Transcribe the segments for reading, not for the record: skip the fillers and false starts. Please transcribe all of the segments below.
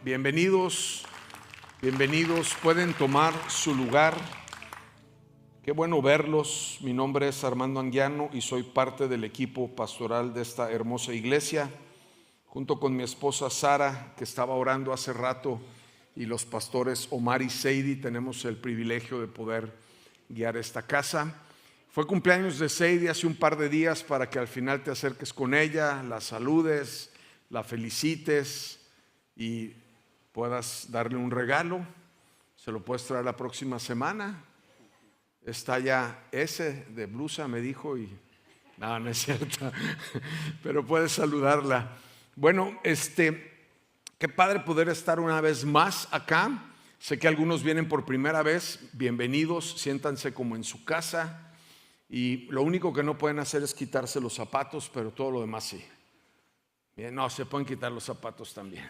Bienvenidos, pueden tomar su lugar. Qué bueno verlos. Mi nombre es Armando Anguiano y soy parte del equipo pastoral de esta hermosa iglesia, junto con mi esposa Sara, que estaba orando hace rato, y los pastores Omar y Seidi. Tenemos el privilegio de poder guiar esta casa. Fue cumpleaños de Seidi hace un par de días, para que al final te acerques con ella, la saludes, la felicites y puedas darle un regalo. Se lo puedes traer la próxima semana. Está ya ese de blusa, me dijo, y no es cierto, pero puedes saludarla. Bueno, qué padre poder estar una vez más acá. Sé que algunos vienen por primera vez. Bienvenidos, siéntanse como en su casa. Y lo único que no pueden hacer es quitarse los zapatos, pero todo lo demás sí. Bien, no, se pueden quitar los zapatos también.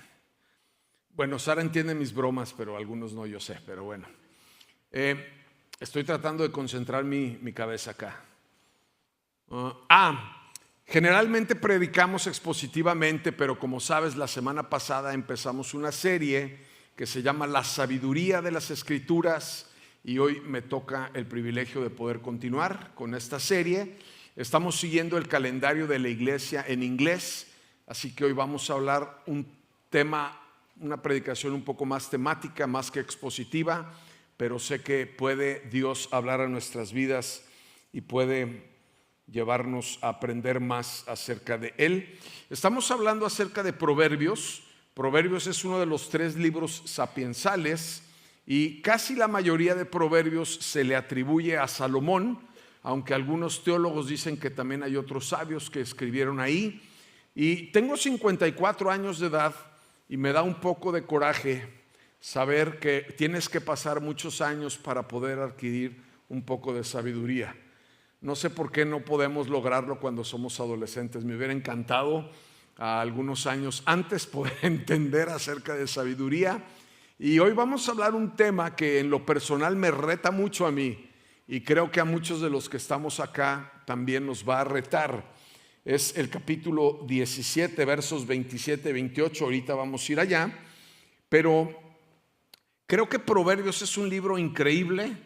Bueno, Sara entiende mis bromas, pero algunos no, yo sé, pero bueno. Estoy tratando de concentrar mi cabeza acá. Generalmente predicamos expositivamente, pero como sabes, la semana pasada empezamos una serie que se llama La Sabiduría de las Escrituras, y hoy me toca el privilegio de poder continuar con esta serie. Estamos siguiendo el calendario de la iglesia en inglés, así que hoy vamos a hablar una predicación un poco más temática, más que expositiva, pero sé que puede Dios hablar a nuestras vidas y puede llevarnos a aprender más acerca de Él. Estamos hablando acerca de Proverbios. Proverbios es uno de los 3 libros sapiensales, y casi la mayoría de Proverbios se le atribuye a Salomón, aunque algunos teólogos dicen que también hay otros sabios que escribieron ahí. Y tengo 54 años de edad, y me da un poco de coraje saber que tienes que pasar muchos años para poder adquirir un poco de sabiduría. No sé por qué no podemos lograrlo cuando somos adolescentes. Me hubiera encantado algunos años antes poder entender acerca de sabiduría. Y hoy vamos a hablar un tema que en lo personal me reta mucho a mí, y creo que a muchos de los que estamos acá también nos va a retar. Es el capítulo 17, versos 27 y 28. Ahorita vamos a ir allá, pero creo que Proverbios es un libro increíble.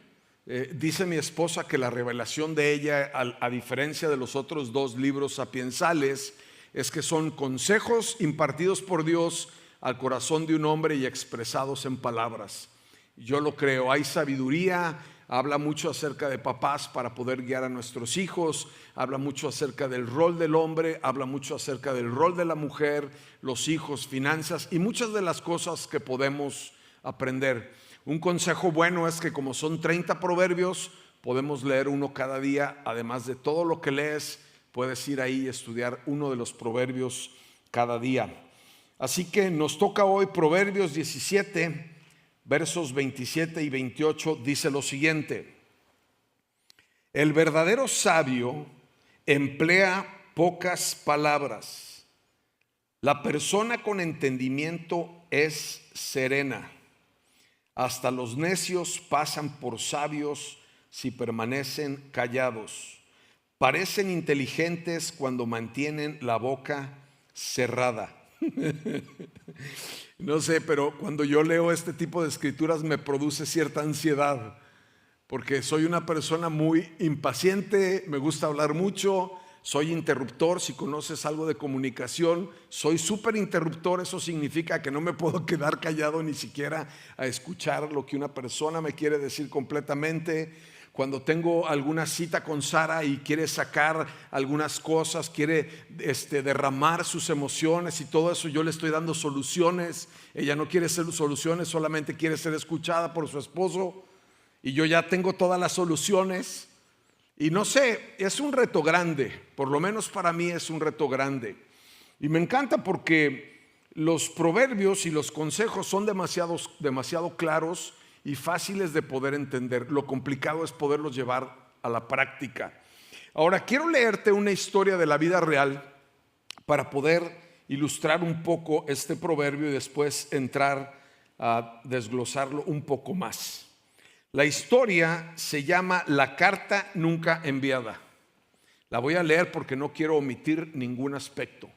Dice mi esposa que la revelación de ella, a diferencia de los otros 2 libros sapiensales, es que son consejos impartidos por Dios al corazón de un hombre y expresados en palabras. Yo lo creo. Hay sabiduría. Habla mucho acerca de papás para poder guiar a nuestros hijos. Habla mucho acerca del rol del hombre. Habla mucho acerca del rol de la mujer, los hijos, finanzas y muchas de las cosas que podemos aprender. Un consejo bueno es que, como son 30 proverbios, podemos leer uno cada día. Además de todo lo que lees, puedes ir ahí y estudiar uno de los proverbios cada día. Así que nos toca hoy Proverbios 17, versos 27 y 28. Dice lo siguiente: el verdadero sabio emplea pocas palabras. La persona con entendimiento es serena. Hasta los necios pasan por sabios si permanecen callados. Parecen inteligentes cuando mantienen la boca cerrada. No sé, pero cuando yo leo este tipo de escrituras me produce cierta ansiedad, porque soy una persona muy impaciente, me gusta hablar mucho, soy interruptor. Si conoces algo de comunicación, soy súper interruptor. Eso significa que no me puedo quedar callado ni siquiera a escuchar lo que una persona me quiere decir completamente. Cuando tengo alguna cita con Sara y quiere sacar algunas cosas, quiere derramar sus emociones y todo eso, yo le estoy dando soluciones. Ella no quiere ser soluciones, solamente quiere ser escuchada por su esposo, y yo ya tengo todas las soluciones. Y no sé, es un reto grande, por lo menos para mí es un reto grande. Y me encanta porque los proverbios y los consejos son demasiado claros y fáciles de poder entender. Lo complicado es poderlos llevar a la práctica. Ahora quiero leerte una historia de la vida real para poder ilustrar un poco este proverbio y después entrar a desglosarlo un poco más. La historia se llama La carta nunca enviada. La voy a leer porque no quiero omitir ningún aspecto.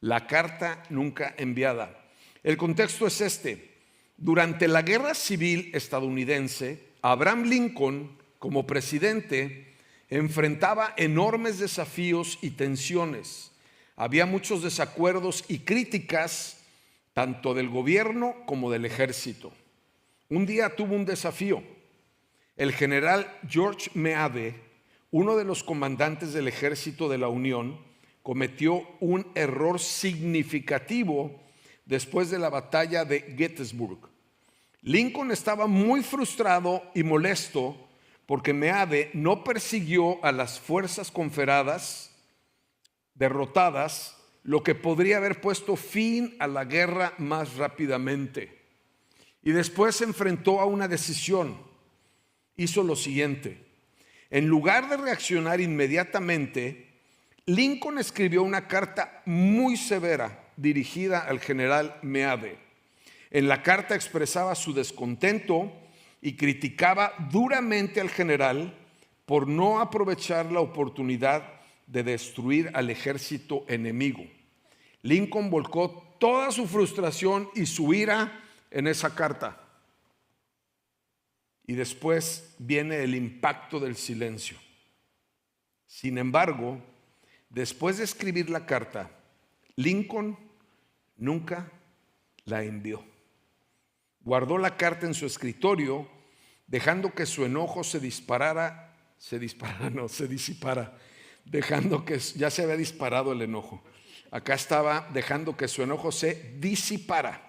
La carta nunca enviada. El contexto es este. Durante la Guerra Civil estadounidense, Abraham Lincoln, como presidente, enfrentaba enormes desafíos y tensiones. Había muchos desacuerdos y críticas, tanto del gobierno como del ejército. Un día tuvo un desafío. El general George Meade, uno de los comandantes del ejército de la Unión, cometió un error significativo después de la batalla de Gettysburg. Lincoln estaba muy frustrado y molesto porque Meade no persiguió a las fuerzas confederadas derrotadas, lo que podría haber puesto fin a la guerra más rápidamente. Y después se enfrentó a una decisión. Hizo lo siguiente. En lugar de reaccionar inmediatamente, Lincoln escribió una carta muy severa dirigida al general Meade. En la carta expresaba su descontento y criticaba duramente al general por no aprovechar la oportunidad de destruir al ejército enemigo. Lincoln volcó toda su frustración y su ira en esa carta. Y después viene el impacto del silencio. Sin embargo, después de escribir la carta, Lincoln nunca la envió. Guardó la carta en su escritorio, dejando que su enojo se disipara, dejando que ya se había disparado el enojo. Acá estaba dejando que su enojo se disipara.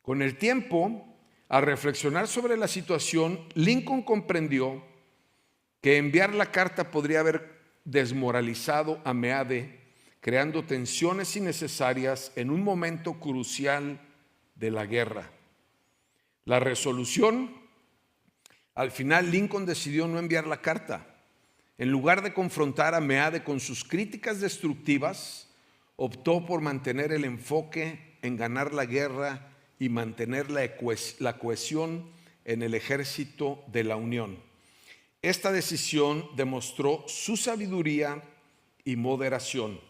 Con el tiempo, al reflexionar sobre la situación, Lincoln comprendió que enviar la carta podría haber desmoralizado a Meade, creando tensiones innecesarias en un momento crucial de la guerra. La resolución, al final Lincoln decidió no enviar la carta. En lugar de confrontar a Meade con sus críticas destructivas, optó por mantener el enfoque en ganar la guerra y mantener la cohesión en el ejército de la Unión. Esta decisión demostró su sabiduría y moderación.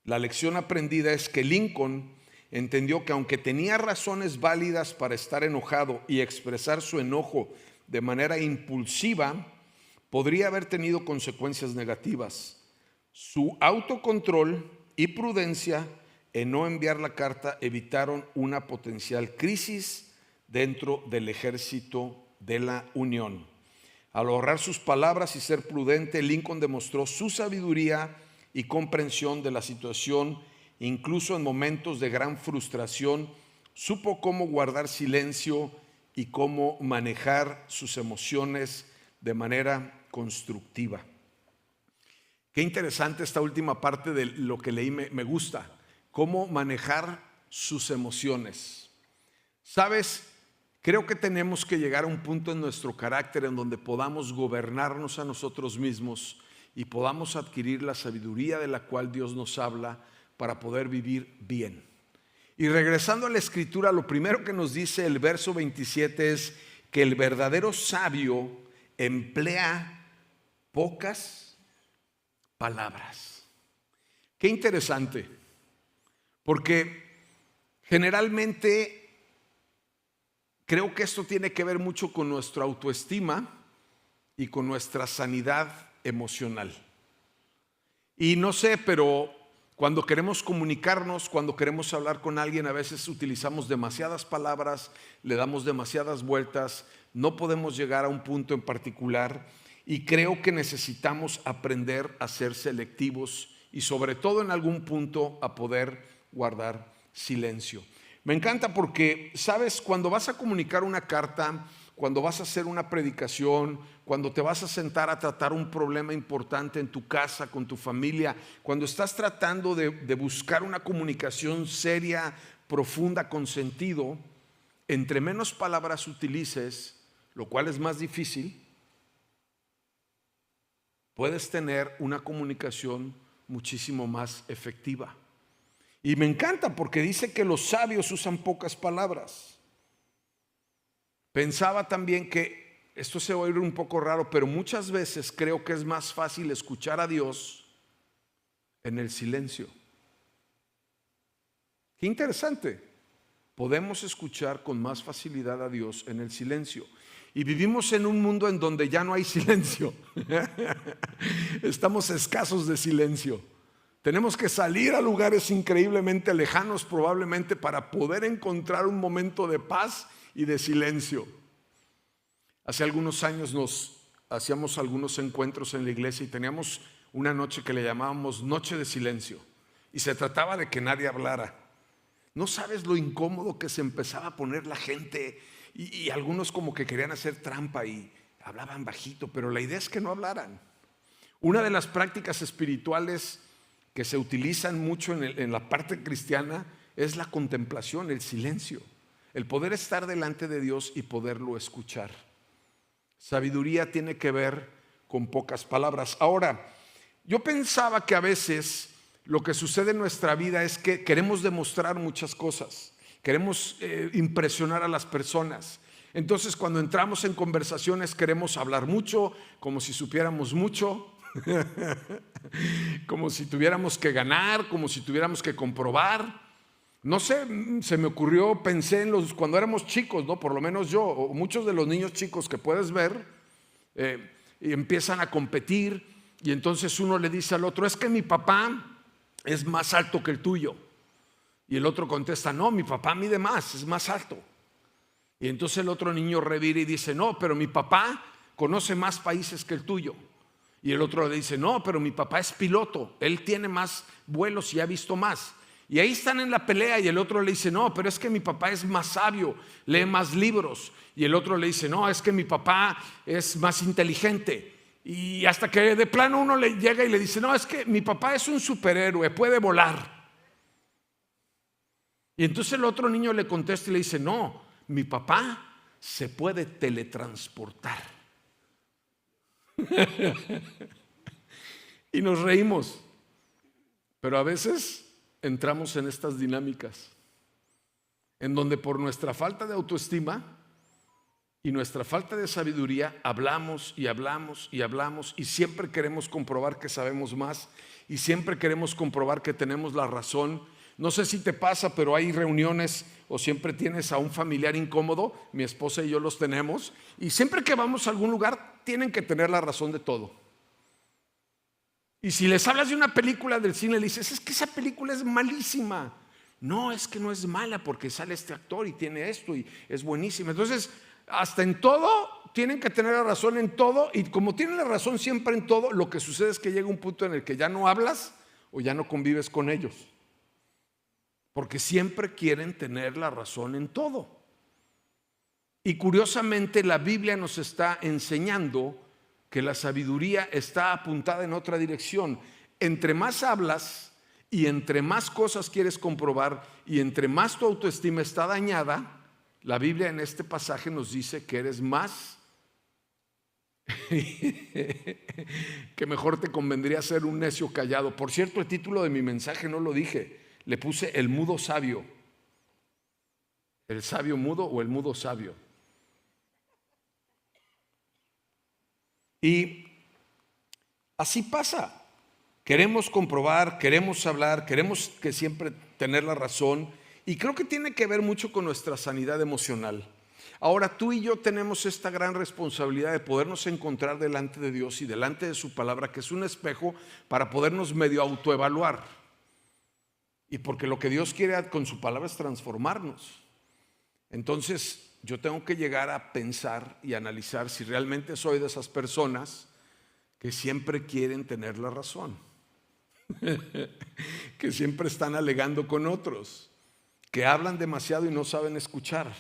La lección aprendida es que Lincoln entendió que aunque tenía razones válidas para estar enojado y expresar su enojo de manera impulsiva, podría haber tenido consecuencias negativas. Su autocontrol y prudencia en no enviar la carta evitaron una potencial crisis dentro del ejército de la Unión. Al ahorrar sus palabras y ser prudente, Lincoln demostró su sabiduría y comprensión de la situación. Incluso en momentos de gran frustración, supo cómo guardar silencio y cómo manejar sus emociones de manera constructiva. Qué interesante esta última parte de lo que leí, me gusta. Cómo manejar sus emociones. ¿Sabes? Creo que tenemos que llegar a un punto en nuestro carácter en donde podamos gobernarnos a nosotros mismos y podamos adquirir la sabiduría de la cual Dios nos habla para poder vivir bien. Y regresando a la escritura, lo primero que nos dice el verso 27 es que el verdadero sabio emplea pocas palabras. Qué interesante, porque generalmente creo que esto tiene que ver mucho con nuestra autoestima y con nuestra sanidad emocional. Y no sé, pero cuando queremos comunicarnos, cuando queremos hablar con alguien, a veces utilizamos demasiadas palabras, le damos demasiadas vueltas, no podemos llegar a un punto en particular y creo que necesitamos aprender a ser selectivos y sobre todo en algún punto a poder guardar silencio. Me encanta porque, ¿sabes? Cuando vas a comunicar una carta, cuando vas a hacer una predicación, cuando te vas a sentar a tratar un problema importante en tu casa, con tu familia, cuando estás tratando de buscar una comunicación seria, profunda, con sentido, entre menos palabras utilices, lo cual es más difícil, puedes tener una comunicación muchísimo más efectiva. Y me encanta porque dice que los sabios usan pocas palabras. Pensaba también que, esto se va a oír un poco raro, pero muchas veces creo que es más fácil escuchar a Dios en el silencio. Qué interesante. Podemos escuchar con más facilidad a Dios en el silencio. Y vivimos en un mundo en donde ya no hay silencio. Estamos escasos de silencio. Tenemos que salir a lugares increíblemente lejanos probablemente para poder encontrar un momento de paz y de silencio. Hace algunos años nos hacíamos algunos encuentros en la iglesia y teníamos una noche que le llamábamos Noche de Silencio. Y se trataba de que nadie hablara. No sabes lo incómodo que se empezaba a poner la gente y algunos como que querían hacer trampa y hablaban bajito, pero la idea es que no hablaran. Una de las prácticas espirituales que se utilizan mucho en la parte cristiana es la contemplación, el silencio, el poder estar delante de Dios y poderlo escuchar. Sabiduría tiene que ver con pocas palabras. Ahora, yo pensaba que a veces lo que sucede en nuestra vida es que queremos demostrar muchas cosas, queremos impresionar a las personas. Entonces, cuando entramos en conversaciones queremos hablar mucho, como si supiéramos mucho. Como si tuviéramos que ganar, como si tuviéramos que comprobar. No sé, se me ocurrió, pensé en cuando éramos chicos, ¿no? Por lo menos yo, o muchos de los niños chicos que puedes ver, y empiezan a competir, y entonces uno le dice al otro: es que mi papá es más alto que el tuyo. Y el otro contesta: no, mi papá mide más, es más alto. Y entonces el otro niño revira y dice: no, pero mi papá conoce más países que el tuyo. Y el otro le dice: no, pero mi papá es piloto, él tiene más vuelos y ha visto más. Y ahí están en la pelea y el otro le dice: no, pero es que mi papá es más sabio, lee más libros. Y el otro le dice: no, es que mi papá es más inteligente. Y hasta que de plano uno le llega y le dice: no, es que mi papá es un superhéroe, puede volar. Y entonces el otro niño le contesta y le dice: no, mi papá se puede teletransportar. Y nos reímos, pero a veces entramos en estas dinámicas en donde por nuestra falta de autoestima y nuestra falta de sabiduría hablamos y hablamos y hablamos y siempre queremos comprobar que sabemos más y siempre queremos comprobar que tenemos la razón. No sé si te pasa, pero hay reuniones o siempre tienes a un familiar incómodo. Mi esposa y yo los tenemos, y siempre que vamos a algún lugar tienen que tener la razón de todo. Y si les hablas de una película del cine, le dices: es que esa película es malísima. No, es que no es mala porque sale este actor y tiene esto y es buenísima. Entonces, hasta en todo tienen que tener la razón en todo, y como tienen la razón siempre en todo, lo que sucede es que llega un punto en el que ya no hablas o ya no convives con ellos, porque siempre quieren tener la razón en todo. Y curiosamente la Biblia nos está enseñando que la sabiduría está apuntada en otra dirección. Entre más hablas y entre más cosas quieres comprobar y entre más tu autoestima está dañada, la Biblia en este pasaje nos dice que eres más que mejor te convendría ser un necio callado. Por cierto, el título de mi mensaje no lo dije. Le puse el mudo sabio. ¿El sabio mudo o el mudo sabio? Y así pasa. Queremos comprobar, queremos hablar, queremos que siempre tener la razón, y creo que tiene que ver mucho con nuestra sanidad emocional. Ahora, tú y yo tenemos esta gran responsabilidad de podernos encontrar delante de Dios y delante de su palabra, que es un espejo para podernos medio autoevaluar. Y porque lo que Dios quiere con su palabra es transformarnos. Entonces yo tengo que llegar a pensar y analizar si realmente soy de esas personas que siempre quieren tener la razón, que siempre están alegando con otros, que hablan demasiado y no saben escuchar.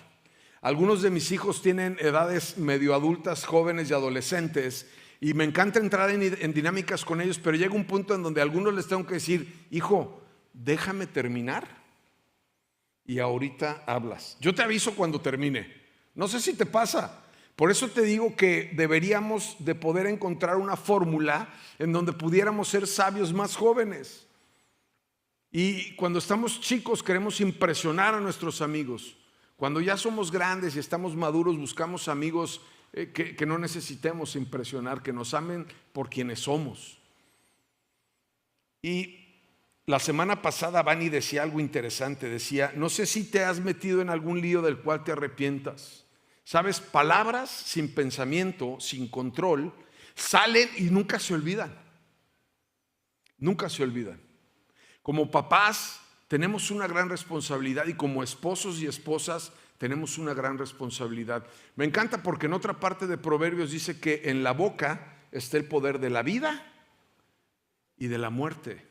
Algunos de mis hijos tienen edades medio adultas, jóvenes y adolescentes, y me encanta entrar en dinámicas con ellos, pero llega un punto en donde a algunos les tengo que decir: hijo, déjame terminar y ahorita hablas. Yo te aviso cuando termine. No sé si te pasa. Por eso te digo que deberíamos de poder encontrar una fórmula en donde pudiéramos ser sabios más jóvenes. Y cuando estamos chicos queremos impresionar a nuestros amigos. Cuando ya somos grandes y estamos maduros, buscamos amigos que no necesitemos impresionar, que nos amen por quienes somos. Y La semana pasada Vani decía algo interesante, decía, no sé si te has metido en algún lío del cual te arrepientas. Sabes, palabras sin pensamiento, sin control, salen y nunca se olvidan. Nunca se olvidan. Como papás tenemos una gran responsabilidad y como esposos y esposas tenemos una gran responsabilidad. Me encanta porque en otra parte de Proverbios dice que en la boca está el poder de la vida y de la muerte.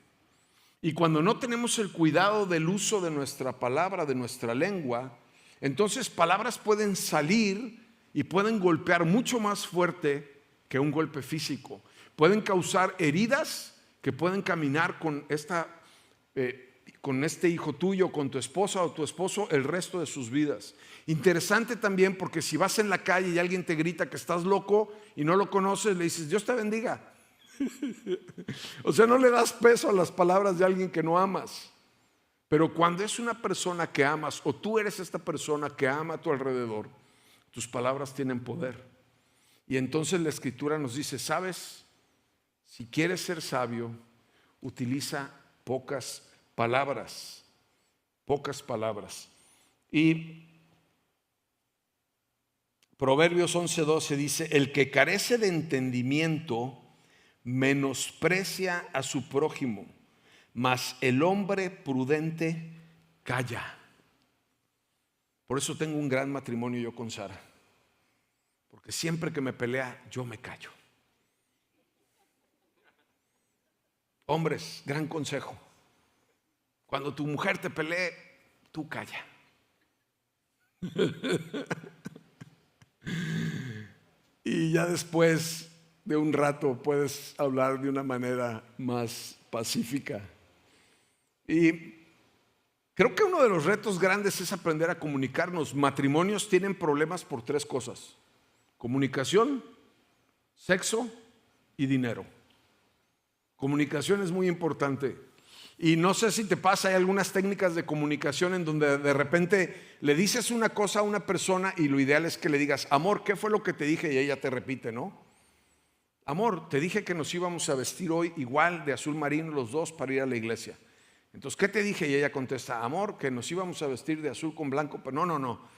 Y cuando no tenemos el cuidado del uso de nuestra palabra, de nuestra lengua, entonces palabras pueden salir y pueden golpear mucho más fuerte que un golpe físico. Pueden causar heridas que pueden caminar con este hijo tuyo, con tu esposa o tu esposo el resto de sus vidas. Interesante también porque si vas en la calle y alguien te grita que estás loco y no lo conoces, le dices, Dios te bendiga. O sea, no le das peso a las palabras de alguien que no amas. Pero cuando es una persona que amas o tú eres esta persona que ama a tu alrededor, tus palabras tienen poder. Y entonces la Escritura nos dice, ¿sabes? Si quieres ser sabio, utiliza pocas palabras. Pocas palabras. Y Proverbios 11:12 dice, el que carece de entendimiento menosprecia a su prójimo, mas el hombre prudente calla. Por eso tengo un gran matrimonio yo con Sara, porque siempre que me pelea yo me callo. Hombres, gran consejo: cuando tu mujer te pelee, tú calla. Y ya después de un rato puedes hablar de una manera más pacífica. Y creo que uno de los retos grandes es aprender a comunicarnos. Matrimonios tienen problemas por 3 cosas: comunicación, sexo y dinero. Comunicación es muy importante. Y no sé si te pasa, hay algunas técnicas de comunicación en donde de repente le dices una cosa a una persona y lo ideal es que le digas, amor, ¿qué fue lo que te dije? Y ella te repite, ¿no? Amor, te dije que nos íbamos a vestir hoy igual de azul marino los dos para ir a la iglesia. Entonces, ¿qué te dije? Y ella contesta, amor, que nos íbamos a vestir de azul con blanco. Pero no,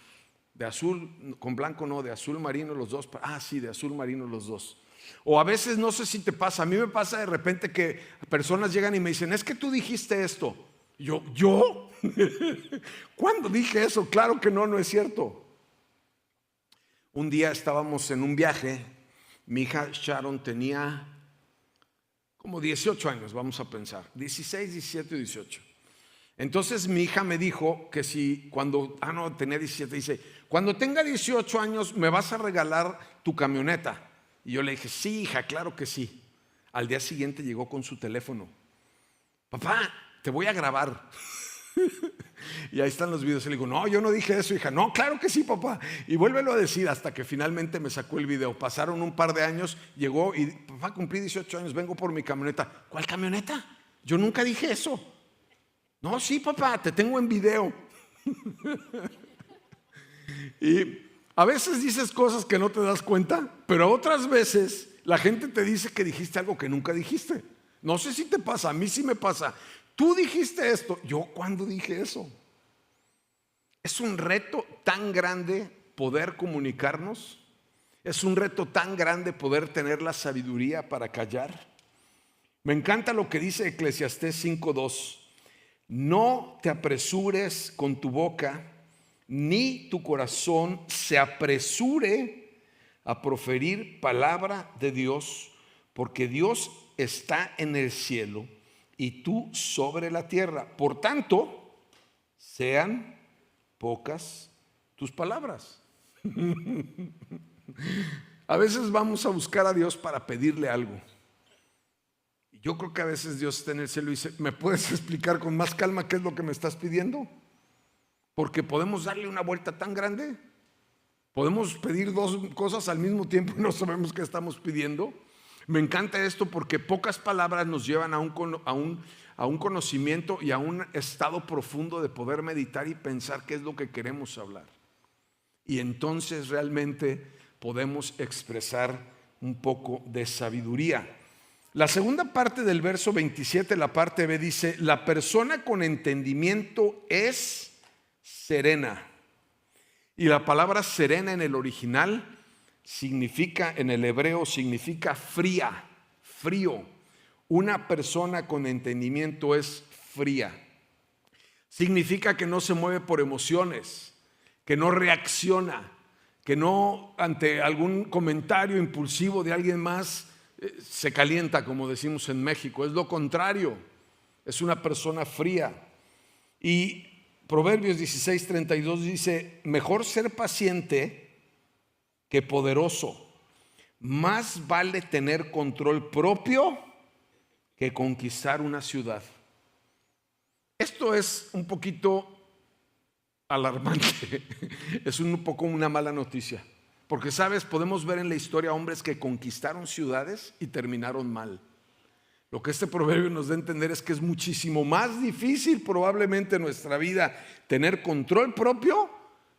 de azul con blanco no, de azul marino los dos. Ah, sí, de azul marino los dos. O a veces, no sé si te pasa, a mí me pasa de repente que personas llegan y me dicen, es que tú dijiste esto. ¿Yo? ¿Cuándo dije eso? Claro que no es cierto. Un día estábamos en un viaje, mi hija Sharon tenía como 18 años, vamos a pensar, 16, 17, 18. Entonces mi hija me dijo que si tenía 17, dice, cuando tenga 18 años me vas a regalar tu camioneta. Y yo le dije, sí, hija, claro que sí. Al día siguiente llegó con su teléfono. Papá, te voy a grabar. Y ahí están los videos. Y le digo, no, yo no dije eso, hija. No, claro que sí, papá. Y vuélvelo a decir hasta que finalmente me sacó el video. Pasaron un par de años, llegó y, papá, cumplí 18 años, vengo por mi camioneta. ¿Cuál camioneta? Yo nunca dije eso. No, sí, papá, te tengo en video. Y a veces dices cosas que no te das cuenta, pero otras veces la gente te dice que dijiste algo que nunca dijiste. No sé si te pasa, a mí sí me pasa. Tú dijiste esto, ¿yo cuándo dije eso? Es un reto tan grande poder comunicarnos. Es un reto tan grande poder tener la sabiduría para callar. Me encanta lo que dice Eclesiastés 5:2. No te apresures con tu boca, ni tu corazón se apresure a proferir palabra de Dios, porque Dios está en el cielo y tú sobre la tierra. Por tanto, sean pocas tus palabras. A veces vamos a buscar a Dios para pedirle algo. Yo creo que a veces Dios está en el cielo y dice, ¿me puedes explicar con más calma qué es lo que me estás pidiendo? Porque podemos darle una vuelta tan grande. Podemos pedir 2 cosas al mismo tiempo y no sabemos qué estamos pidiendo. Me encanta esto porque pocas palabras nos llevan a un conocimiento y a un estado profundo de poder meditar y pensar qué es lo que queremos hablar. Y entonces realmente podemos expresar un poco de sabiduría. La segunda parte del verso 27, la parte B, dice: la persona con entendimiento es serena. Y la palabra serena en el original significa, en el hebreo, significa fría, frío. Una persona con entendimiento es fría. Significa que no se mueve por emociones, que no reacciona, que no ante algún comentario impulsivo de alguien más se calienta, como decimos en México. Es lo contrario, es una persona fría. Y Proverbios 16:32 dice: mejor ser paciente que poderoso. Más vale tener control propio que conquistar una ciudad. Esto es un poquito alarmante, es un poco una mala noticia, porque sabes, podemos ver en la historia hombres que conquistaron ciudades y terminaron mal. Lo que este proverbio nos da a entender es que es muchísimo más difícil probablemente en nuestra vida tener control propio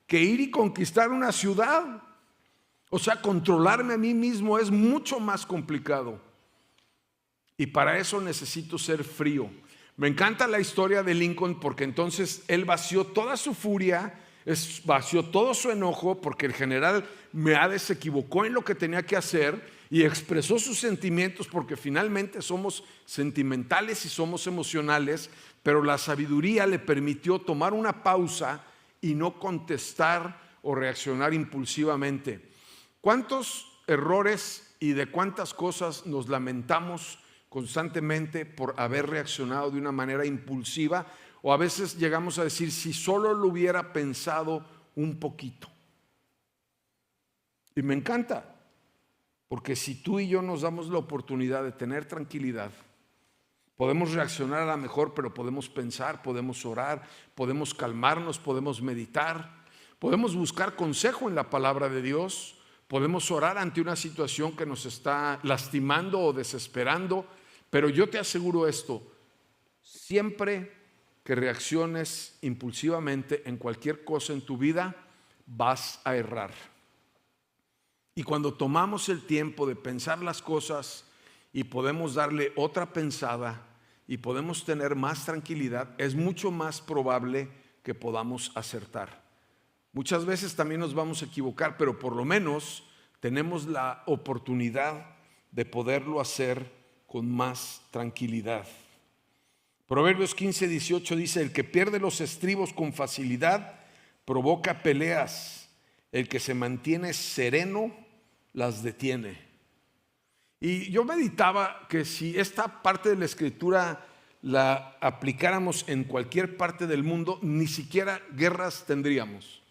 que ir y conquistar una ciudad. O sea, controlarme a mí mismo es mucho más complicado. Y para eso necesito ser frío. Me encanta la historia de Lincoln porque entonces él vació toda su furia, vació todo su enojo porque el general Meade se equivocó en lo que tenía que hacer y expresó sus sentimientos, porque finalmente somos sentimentales y somos emocionales, pero la sabiduría le permitió tomar una pausa y no contestar o reaccionar impulsivamente. ¿Cuántos errores y de cuántas cosas nos lamentamos constantemente por haber reaccionado de una manera impulsiva? O a veces llegamos a decir: si solo lo hubiera pensado un poquito. Y me encanta, porque si tú y yo nos damos la oportunidad de tener tranquilidad, podemos reaccionar a la mejor, pero podemos pensar, podemos orar, podemos calmarnos, podemos meditar, podemos buscar consejo en la palabra de Dios, podemos orar ante una situación que nos está lastimando o desesperando. Pero yo te aseguro esto: siempre que reacciones impulsivamente en cualquier cosa en tu vida, vas a errar. Y cuando tomamos el tiempo de pensar las cosas y podemos darle otra pensada y podemos tener más tranquilidad, es mucho más probable que podamos acertar. Muchas veces también nos vamos a equivocar, pero por lo menos tenemos la oportunidad de poderlo hacer con más tranquilidad. Proverbios 15:18 dice: el que pierde los estribos con facilidad provoca peleas, el que se mantiene sereno las detiene. Y yo meditaba que si esta parte de la escritura la aplicáramos en cualquier parte del mundo, ni siquiera guerras tendríamos.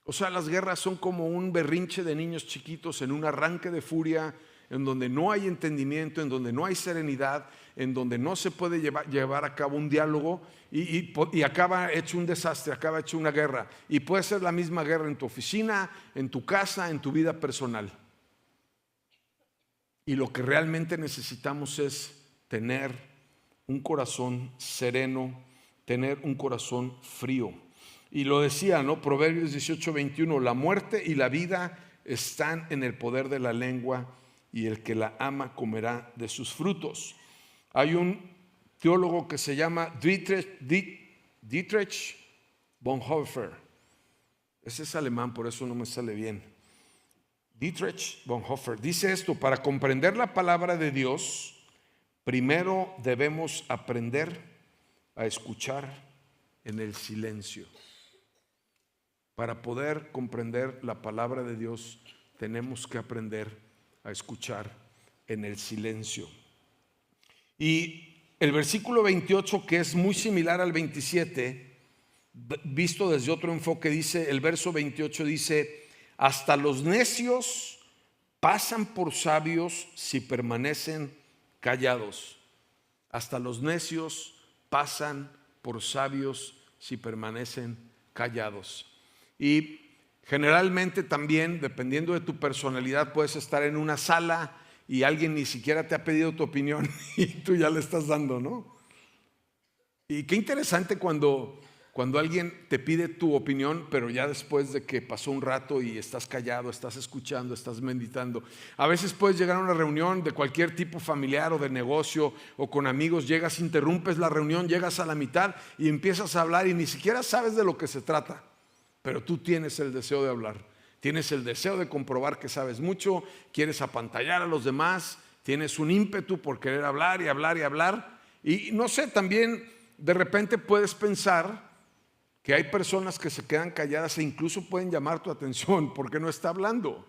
O sea, las guerras son como un berrinche de niños chiquitos en un arranque de furia, en donde no hay entendimiento, en donde no hay serenidad, en donde no se puede llevar a cabo un diálogo y acaba hecho un desastre, acaba hecho una guerra. Y puede ser la misma guerra en tu oficina, en tu casa, en tu vida personal. Y lo que realmente necesitamos es tener un corazón sereno, tener un corazón frío. Y lo decía, ¿no? Proverbios 18:21: la muerte y la vida están en el poder de la lengua, y el que la ama comerá de sus frutos. Hay un teólogo que se llama Dietrich Bonhoeffer. Ese es alemán, por eso no me sale bien. Dietrich Bonhoeffer dice esto: para comprender la palabra de Dios, primero debemos aprender a escuchar en el silencio. Para poder comprender la palabra de Dios, tenemos que aprender a escuchar en el silencio. Y el versículo 28, que es muy similar al 27, visto desde otro enfoque, dice, el verso 28 dice: hasta los necios pasan por sabios si permanecen callados. Hasta los necios pasan por sabios si permanecen callados. Y generalmente también, dependiendo de tu personalidad, puedes estar en una sala y alguien ni siquiera te ha pedido tu opinión y tú ya le estás dando, ¿no? Y qué interesante cuando Cuando alguien te pide tu opinión, pero ya después de que pasó un rato y estás callado, estás escuchando, estás meditando. A veces puedes llegar a una reunión de cualquier tipo familiar o de negocio o con amigos, llegas, interrumpes la reunión, llegas a la mitad y empiezas a hablar y ni siquiera sabes de lo que se trata, pero tú tienes el deseo de hablar, tienes el deseo de comprobar que sabes mucho, quieres apantallar a los demás, tienes un ímpetu por querer hablar y hablar y hablar. Y no sé, también de repente puedes pensar que hay personas que se quedan calladas e incluso pueden llamar tu atención porque no está hablando.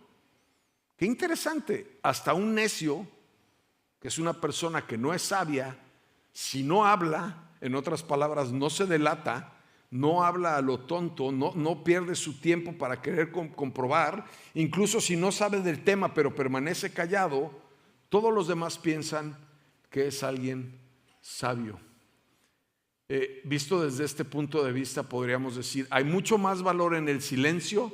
Qué interesante, hasta un necio, que es una persona que no es sabia, si no habla, en otras palabras, no se delata, no habla a lo tonto, no pierde su tiempo para querer comprobar, incluso si no sabe del tema pero permanece callado, todos los demás piensan que es alguien sabio. Visto desde este punto de vista, podríamos decir, hay mucho más valor en el silencio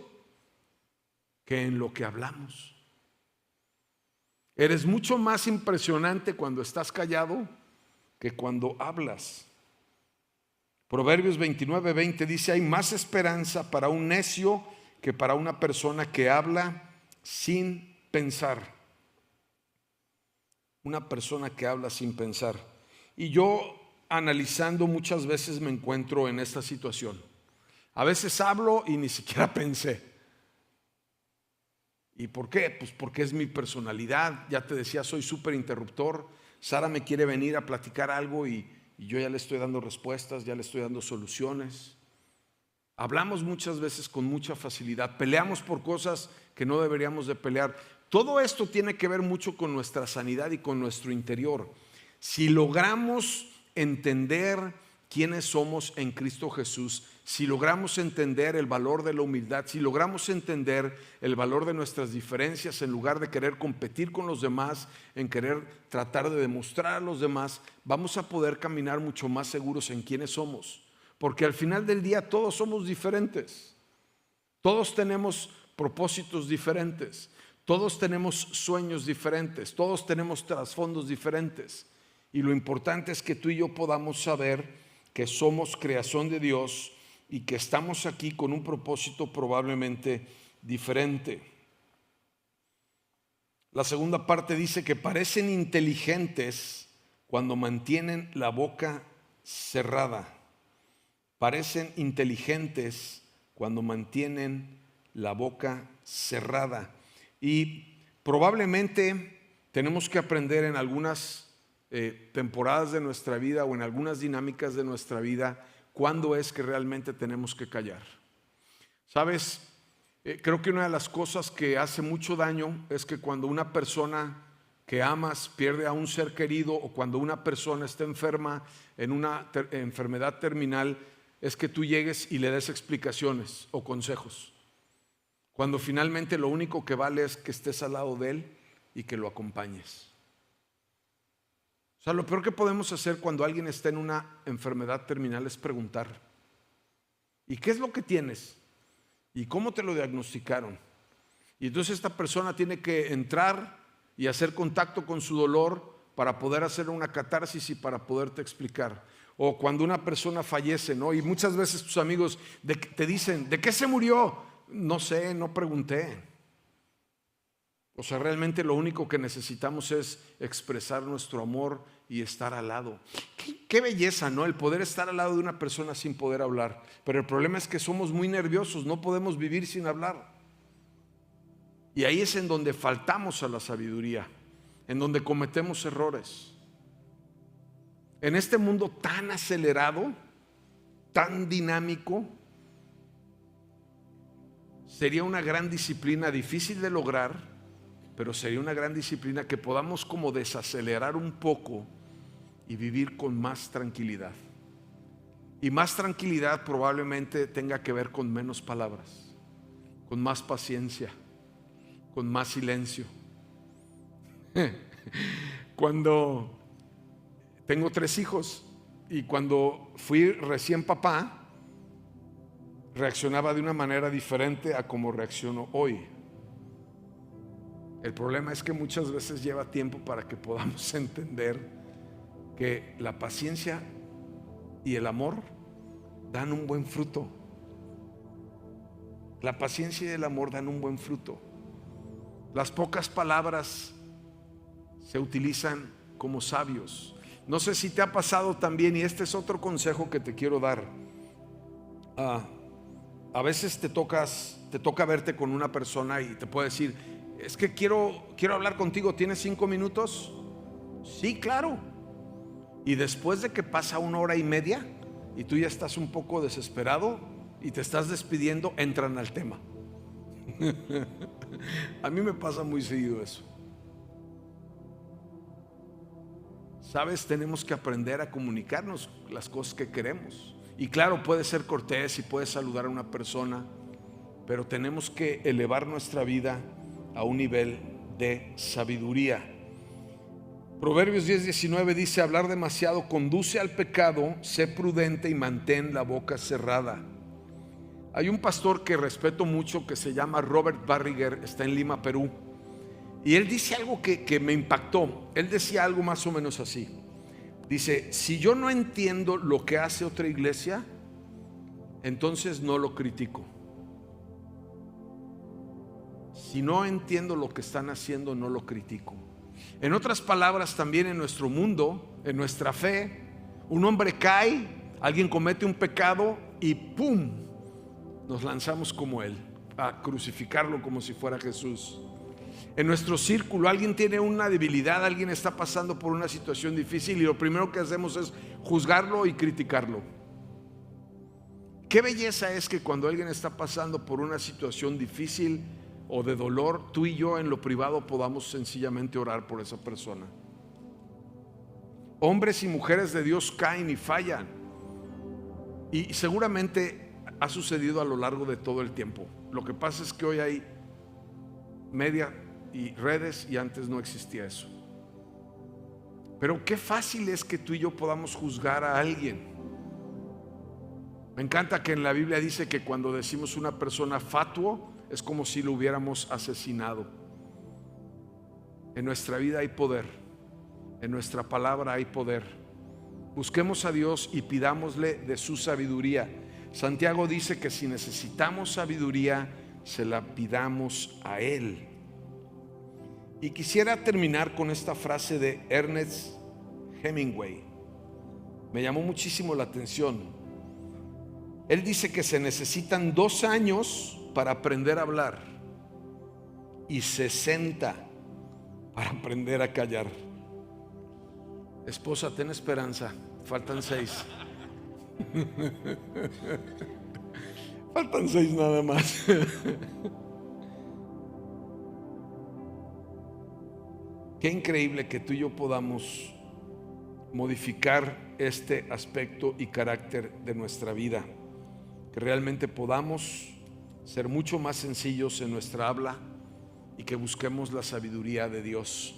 que en lo que hablamos. Eres mucho más impresionante cuando estás callado que cuando hablas. Proverbios 29:20 dice, hay más esperanza para un necio que para una persona que habla sin pensar. Una persona que habla sin pensar. Y yo, analizando, muchas veces me encuentro en esta situación. A veces hablo y ni siquiera pensé. ¿Y por qué? Pues porque es mi personalidad. Ya te decía, soy súper interruptor. Sara me quiere venir a platicar algo y yo ya le estoy dando respuestas, ya le estoy dando soluciones. Hablamos muchas veces con mucha facilidad. Peleamos por cosas que no deberíamos de pelear. Todo esto tiene que ver mucho con nuestra sanidad y con nuestro interior. Si logramos entender quiénes somos en Cristo Jesús, si logramos entender el valor de la humildad, si logramos entender el valor de nuestras diferencias, en lugar de querer competir con los demás, en querer tratar de demostrar a los demás, vamos a poder caminar mucho más seguros en quiénes somos, porque al final del día todos somos diferentes, todos tenemos propósitos diferentes, todos tenemos sueños diferentes, todos tenemos trasfondos diferentes. Y lo importante es que tú y yo podamos saber que somos creación de Dios y que estamos aquí con un propósito probablemente diferente. La segunda parte dice que parecen inteligentes cuando mantienen la boca cerrada. Parecen inteligentes cuando mantienen la boca cerrada. Y probablemente tenemos que aprender en algunas temporadas de nuestra vida o en algunas dinámicas de nuestra vida cuándo es que realmente tenemos que callar. ¿Sabes? Creo que una de las cosas que hace mucho daño es que cuando una persona que amas pierde a un ser querido o cuando una persona está enferma en una enfermedad terminal, es que tú llegues y le des explicaciones o consejos, cuando finalmente lo único que vale es que estés al lado de él y que lo acompañes. O sea, lo peor que podemos hacer cuando alguien está en una enfermedad terminal es preguntar, ¿y qué es lo que tienes? ¿Y cómo te lo diagnosticaron? Y entonces esta persona tiene que entrar y hacer contacto con su dolor para poder hacer una catarsis y para poderte explicar. O cuando una persona fallece, ¿no? Y muchas veces tus amigos te dicen, ¿de qué se murió? No sé, no pregunté. O sea, realmente lo único que necesitamos es expresar nuestro amor y estar al lado. Qué belleza, ¿no? El poder estar al lado de una persona sin poder hablar. Pero el problema es que somos muy nerviosos, no podemos vivir sin hablar. Y ahí es en donde faltamos a la sabiduría, en donde cometemos errores. En este mundo tan acelerado, tan dinámico, sería una gran disciplina difícil de lograr, pero sería una gran disciplina que podamos como desacelerar un poco y vivir con más tranquilidad. Y más tranquilidad probablemente tenga que ver con menos palabras, con más paciencia, con más silencio. Cuando tengo 3 hijos y cuando fui recién papá, reaccionaba de una manera diferente a como reacciono hoy. El problema es que muchas veces lleva tiempo para que podamos entender que la paciencia y el amor dan un buen fruto. La paciencia y el amor dan un buen fruto. Las pocas palabras se utilizan como sabios. No sé si te ha pasado también, y este es otro consejo que te quiero dar. A veces te toca verte con una persona y te puede decir: es que quiero hablar contigo, ¿tienes 5 minutos? Sí, claro. Y después de que pasa 1 hora y media y tú ya estás un poco desesperado y te estás despidiendo, entran al tema. A mí me pasa muy seguido eso. Sabes, tenemos que aprender a comunicarnos las cosas que queremos. Y claro, puede ser cortés y puedes saludar a una persona, pero tenemos que elevar nuestra vida a un nivel de sabiduría. Proverbios 10:19 dice: hablar demasiado conduce al pecado, sé prudente y mantén la boca cerrada. Hay un pastor que respeto mucho que se llama Robert Barriger, está en Lima, Perú, y él dice algo que me impactó. Él decía algo más o menos así. Dice: si yo no entiendo lo que hace otra iglesia, entonces no lo critico. Si no entiendo lo que están haciendo, no lo critico. En otras palabras, también en nuestro mundo, en nuestra fe, un hombre cae, alguien comete un pecado y ¡pum!, nos lanzamos como él, a crucificarlo como si fuera Jesús. En nuestro círculo alguien tiene una debilidad, alguien está pasando por una situación difícil y lo primero que hacemos es juzgarlo y criticarlo. Qué belleza es que cuando alguien está pasando por una situación difícil o de dolor, tú y yo en lo privado podamos sencillamente orar por esa persona. Hombres y mujeres de Dios caen y fallan, y seguramente ha sucedido a lo largo de todo el tiempo. Lo que pasa es que hoy hay media y redes y antes no existía eso. Pero qué fácil es que tú y yo podamos juzgar a alguien. Me encanta que en la Biblia dice que cuando decimos una persona fatuo es como si lo hubiéramos asesinado. En nuestra vida hay poder, en nuestra palabra hay poder. Busquemos a Dios y pidámosle de su sabiduría. Santiago dice que si necesitamos sabiduría, se la pidamos a Él. Y quisiera terminar con esta frase de Ernest Hemingway. Me llamó muchísimo la atención. Él dice que se necesitan 2 años para aprender a hablar y 60 para aprender a callar. Esposa, ten esperanza, faltan 6. Faltan 6 nada más. Qué increíble que tú y yo podamos modificar este aspecto y carácter de nuestra vida, que realmente podamos ser mucho más sencillos en nuestra habla y que busquemos la sabiduría de Dios.